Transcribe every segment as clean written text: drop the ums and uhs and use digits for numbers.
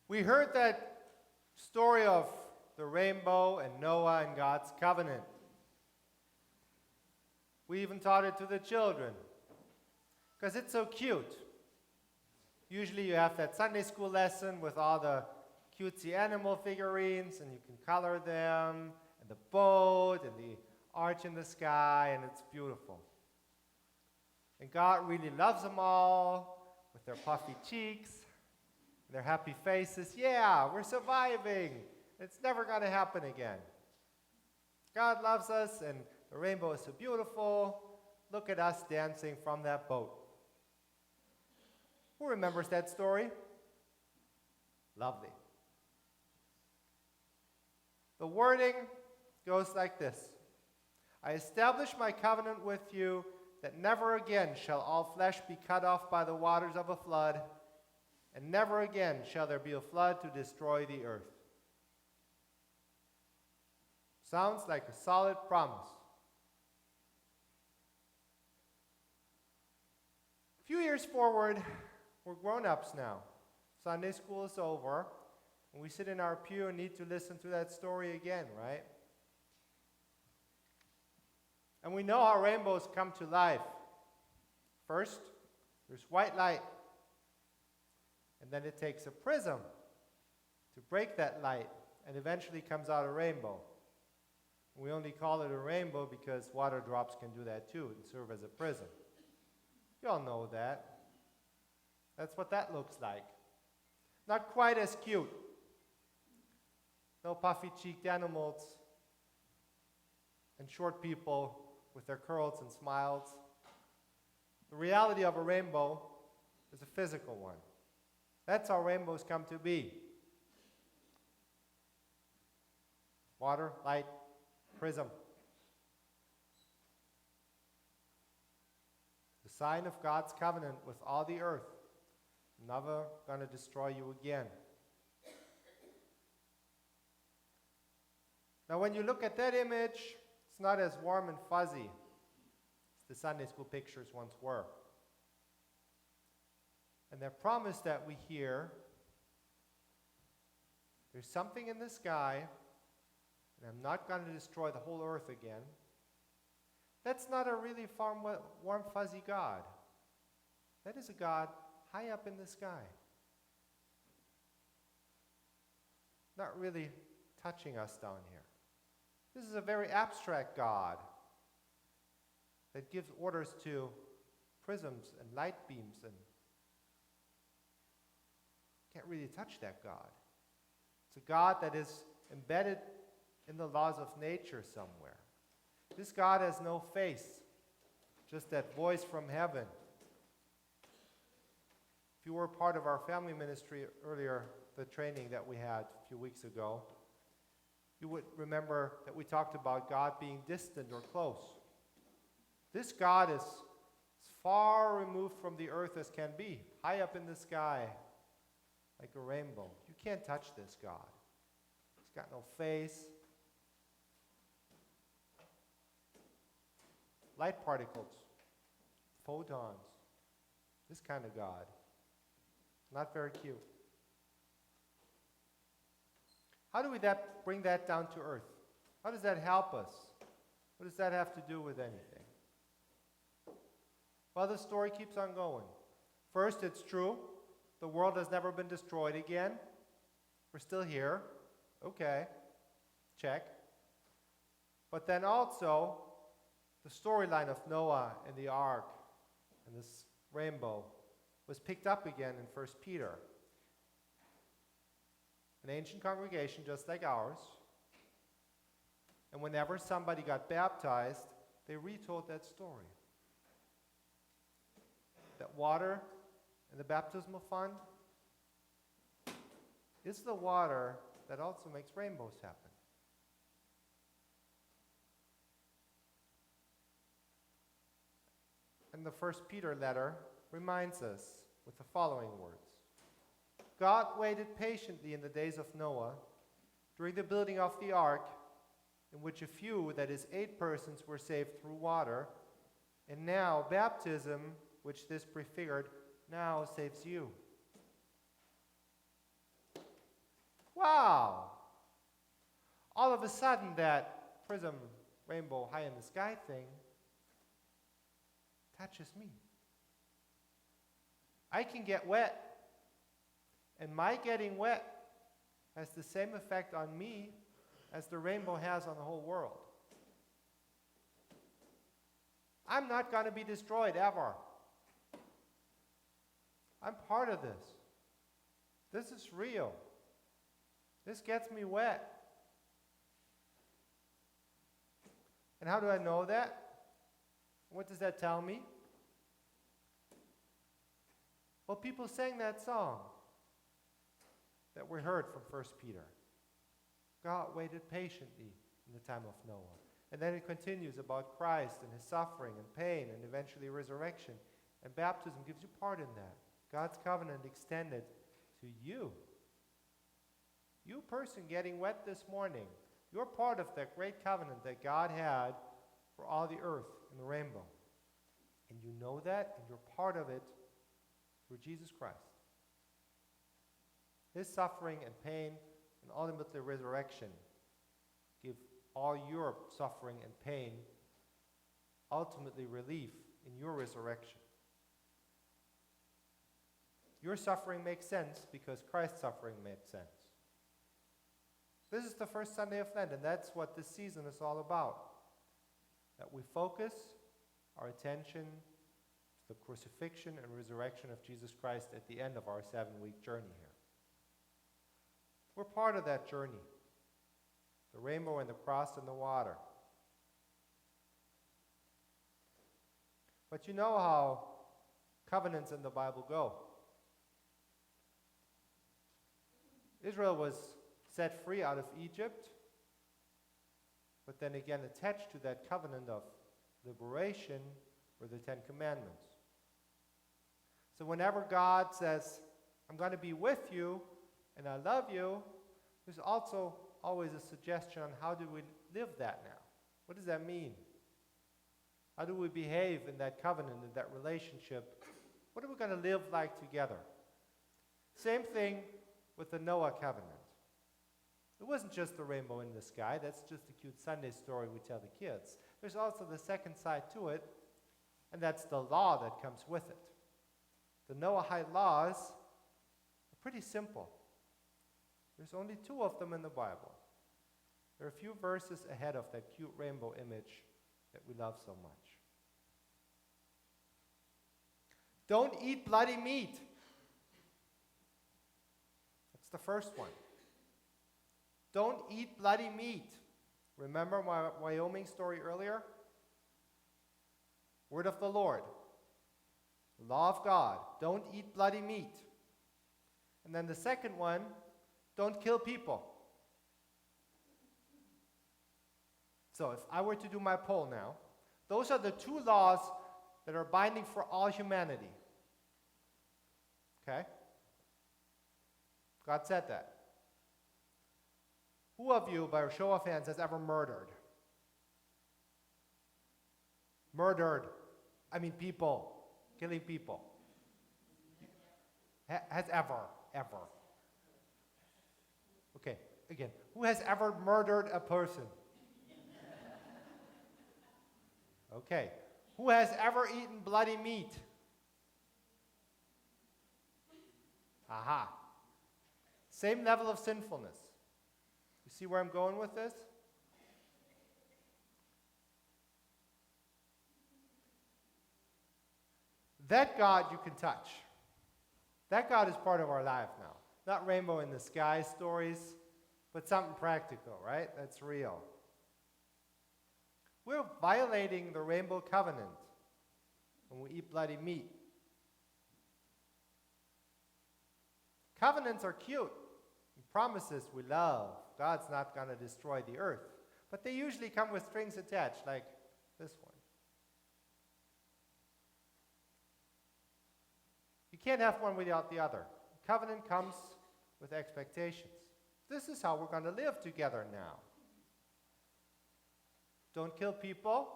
We heard that story of the rainbow and Noah and God's covenant. We even taught it to the children because it's so cute. Usually you have that Sunday school lesson with all the cutesy animal figurines and you can color them, and the boat and the arch in the sky, and it's beautiful. And God really loves them all with their puffy cheeks, their happy faces. Yeah, we're surviving. It's never going to happen again. God loves us, and the rainbow is so beautiful. Look at us dancing from that boat. Who remembers that story? Lovely. The wording goes like this. I establish my covenant with you that never again shall all flesh be cut off by the waters of a flood, and never again shall there be a flood to destroy the earth. Sounds like a solid promise. A few years forward, we're grown-ups now. Sunday school is over, and we sit in our pew and need to listen to that story again, right? And we know how rainbows come to life. First, there's white light. And then it takes a prism to break that light, and eventually comes out a rainbow. We only call it a rainbow because water drops can do that too and serve as a prism. You all know that. That's what that looks like. Not quite as cute. No puffy-cheeked animals and short people with their curls and smiles. The reality of a rainbow is a physical one. That's how rainbows come to be. Water, light, prism. The sign of God's covenant with all the earth. Never going to destroy you again. Now when you look at that image, it's not as warm and fuzzy as the Sunday school pictures once were. And that promise that we hear, there's something in the sky, and I'm not going to destroy the whole earth again. That's not a really warm, fuzzy God. That is a God high up in the sky. Not really touching us down here. This is a very abstract God that gives orders to prisms and light beams, and can't really touch that God. It's a God that is embedded in the laws of nature somewhere. This God has no face, just that voice from heaven. If you were part of our family ministry earlier, the training that we had a few weeks ago, you would remember that we talked about God being distant or close. This God is as far removed from the earth as can be, high up in the sky, like a rainbow. You can't touch this God. He's got no face. Light particles, photons, this kind of God. Not very cute. How do we bring that down to earth? How does that help us? What does that have to do with anything? Well, the story keeps on going. First, it's true. The world has never been destroyed again. We're still here. Okay. Check. But then also, the storyline of Noah and the ark and this rainbow was picked up again in 1 Peter. An ancient congregation just like ours. And whenever somebody got baptized, they retold that story. That water in the baptismal font is the water that also makes rainbows happen. And the 1 Peter letter reminds us with the following words. God waited patiently in the days of Noah during the building of the ark, in which a few, that is 8 persons, were saved through water, and now baptism, which this prefigured, now saves you. of a sudden, that prism rainbow high in the sky thing touches me. I can get wet, and my getting wet has the same effect on me as the rainbow has on the whole world. I'm not going to be destroyed ever. I'm part of this. This is real. This gets me wet. And how do I know that? What does that tell me? Well, people sang that song that we heard from 1 Peter. God waited patiently in the time of Noah. And then it continues about Christ and his suffering and pain and eventually resurrection. And baptism gives you part in that. God's covenant extended to you. You person getting wet this morning, you're part of that great covenant that God had for all the earth and the rainbow. And you know that, and you're part of it through Jesus Christ. His suffering and pain and ultimately resurrection give all your suffering and pain ultimately relief in your resurrection. Your suffering makes sense because Christ's suffering makes sense. This is the first Sunday of Lent, and that's what this season is all about. That we focus our attention to the crucifixion and resurrection of Jesus Christ at the end of our 7-week journey here. We're part of that journey. The rainbow and the cross and the water. But you know how covenants in the Bible go. Israel was set free out of Egypt, but then again attached to that covenant of liberation were the 10 Commandments. So whenever God says, I'm going to be with you and I love you, there's also always a suggestion on how do we live that now? What does that mean? How do we behave in that covenant, in that relationship? What are we going to live like together? Same thing with the Noah covenant. It wasn't just the rainbow in the sky. That's just a cute Sunday story we tell the kids. There's also the second side to it, and that's the law that comes with it. The Noahide laws are pretty simple. There's only 2 of them in the Bible. There are a few verses ahead of that cute rainbow image that we love so much. Don't eat bloody meat. That's the first one. Don't eat bloody meat. Remember my Wyoming story earlier? Word of the Lord. Law of God. Don't eat bloody meat. And then the second one, don't kill people. So if I were to do my poll now, those are the 2 laws that are binding for all humanity. Okay? God said that. Who of you, by a show of hands, has ever murdered? Murdered. I mean people. Killing people. Has ever. Okay, again. Who has ever murdered a person? Okay. Who has ever eaten bloody meat? Aha. Same level of sinfulness. You see where I'm going with this? That God you can touch. That God is part of our life now. Not rainbow in the sky stories, but something practical, right? That's real. We're violating the rainbow covenant when we eat bloody meat. Covenants are cute. Promises we love. God's not going to destroy the earth. But they usually come with strings attached, like this one. You can't have one without the other. Covenant comes with expectations. This is how we're going to live together now. Don't kill people,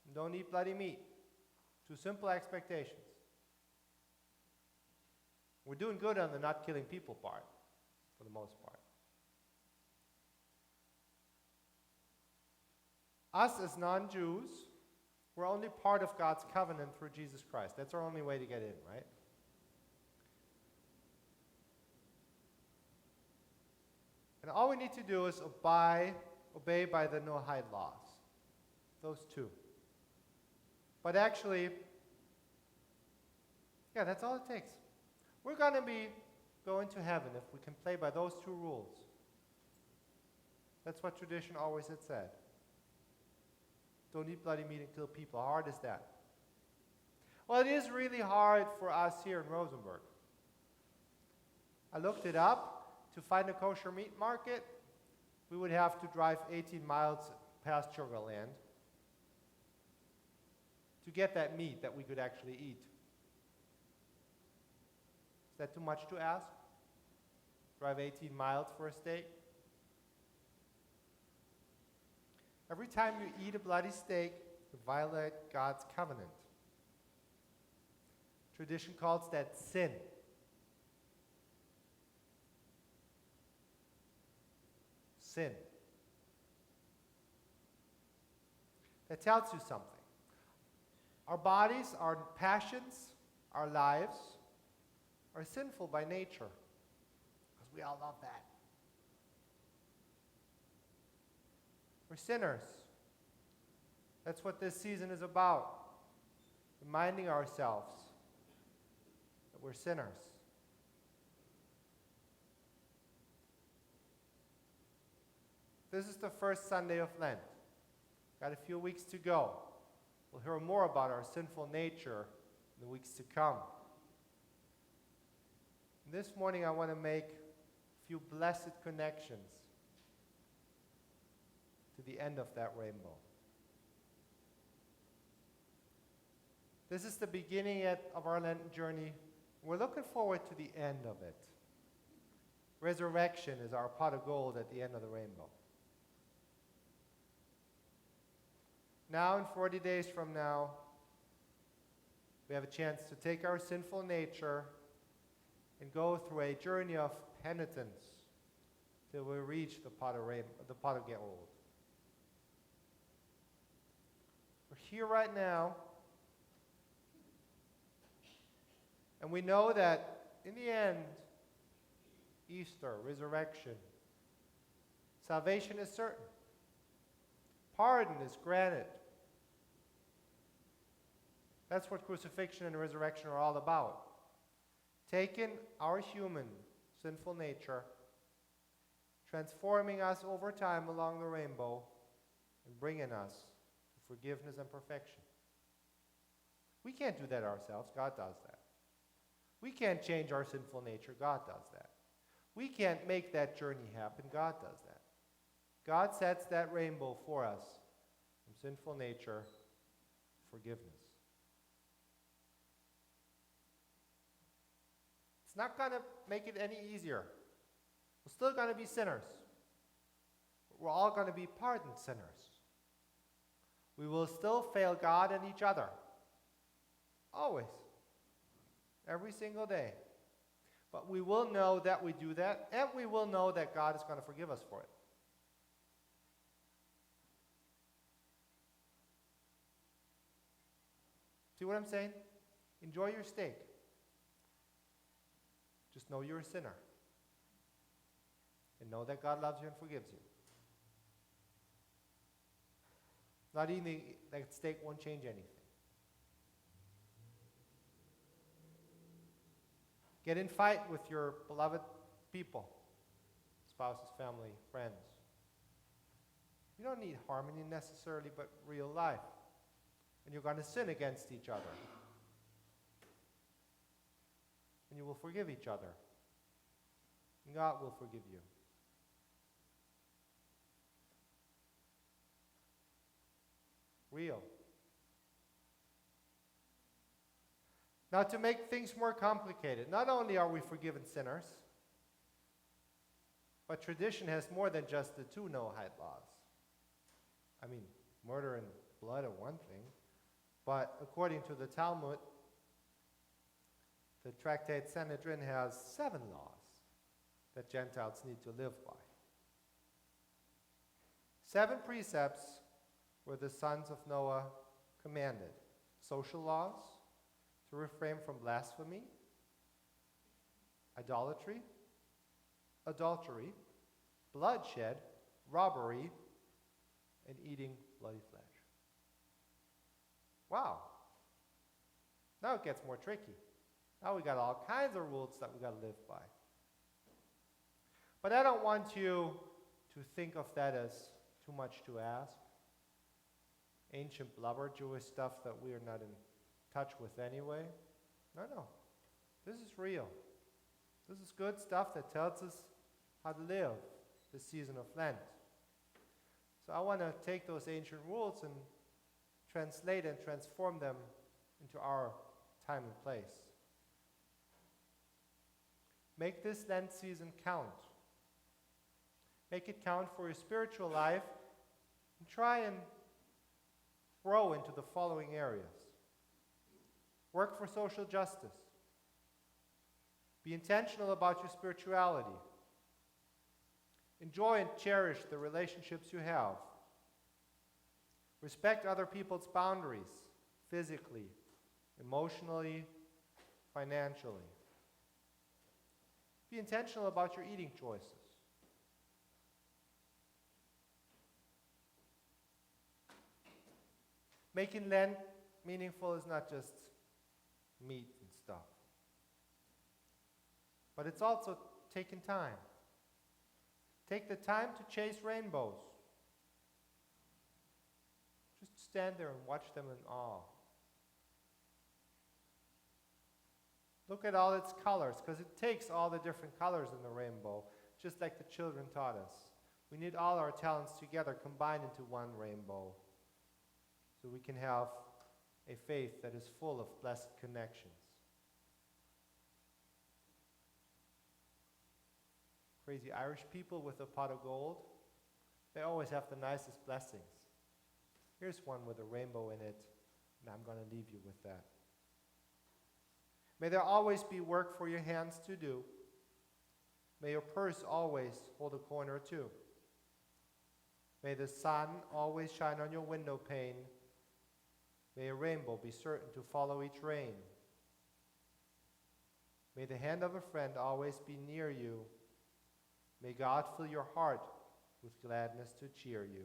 and don't eat bloody meat. 2 simple expectations. We're doing good on the not killing people part, for the most part. Us as non-Jews, we're only part of God's covenant through Jesus Christ. That's our only way to get in, right? And all we need to do is obey by the Noahide laws. Those two. But actually, yeah, that's all it takes. We're going to be going to heaven if we can play by those two rules. That's what tradition always had said. Don't eat bloody meat and kill people. How hard is that? Well, it is really hard for us here in Rosenberg. I looked it up. To find a kosher meat market, we would have to drive 18 miles past Sugar Land to get that meat that we could actually eat. Is that too much to ask? Drive 18 miles for a steak? Every time you eat a bloody steak, you violate God's covenant. Tradition calls that sin. Sin. That tells you something. Our bodies, our passions, our lives are sinful by nature. Because we all love that. We're sinners. That's what this season is about. Reminding ourselves that we're sinners. This is the first Sunday of Lent. Got a few weeks to go. We'll hear more about our sinful nature in the weeks to come. This morning I want to make a few blessed connections to the end of that rainbow. This is the beginning of our Lenten journey. We're looking forward to the end of it. Resurrection is our pot of gold at the end of the rainbow. Now, in 40 days from now, we have a chance to take our sinful nature and go through a journey of penitence till we reach the pot of gold. We're here right now, and we know that in the end, Easter, resurrection, salvation is certain. Pardon is granted. That's what crucifixion and resurrection are all about. Taking our human, sinful nature, transforming us over time along the rainbow, and bringing us to forgiveness and perfection. We can't do that ourselves. God does that. We can't change our sinful nature. God does that. We can't make that journey happen. God does that. God sets that rainbow for us from sinful nature to forgiveness. It's not going to make it any easier. We're still going to be sinners. But we're all going to be pardoned sinners. We will still fail God and each other. Always. Every single day. But we will know that we do that, and we will know that God is going to forgive us for it. See what I'm saying? Enjoy your steak. Just know you're a sinner. And know that God loves you and forgives you. Not eating that steak won't change anything. Get in fight with your beloved people, spouses, family, friends. You don't need harmony necessarily, but real life. And you're going to sin against each other. And you will forgive each other. And God will forgive you. Real. Now, to make things more complicated, not only are we forgiven sinners, but tradition has more than just the two Noahide laws. I mean, murder and blood are one thing, but according to the Talmud, the Tractate Sanhedrin has 7 laws that Gentiles need to live by. 7 precepts were the sons of Noah commanded. Social laws, to refrain from blasphemy, idolatry, adultery, bloodshed, robbery, and eating bloody flesh. Wow. Now it gets more tricky. Now we got all kinds of rules that we got to live by. But I don't want you to think of that as too much to ask. Ancient blubber Jewish stuff that we are not in touch with anyway. No. This is real. This is good stuff that tells us how to live this season of Lent. So I want to take those ancient rules and translate and transform them into our time and place. Make this Lent season count. Make it count for your spiritual life, and try and grow into the following areas. Work for social justice. Be intentional about your spirituality. Enjoy and cherish the relationships you have. Respect other people's boundaries, physically, emotionally, financially. Be intentional about your eating choices. Making Lent meaningful is not just meat and stuff, but it's also taking time. Take the time to chase rainbows. Just stand there and watch them in awe. Look at all its colors, because it takes all the different colors in the rainbow, just like the children taught us. We need all our talents together combined into one rainbow, so we can have a faith that is full of blessed connections. Crazy Irish people with a pot of gold, they always have the nicest blessings. Here's one with a rainbow in it, and I'm going to leave you with that. May there always be work for your hands to do. May your purse always hold a coin or two. May the sun always shine on your window pane. May a rainbow be certain to follow each rain. May the hand of a friend always be near you. May God fill your heart with gladness to cheer you.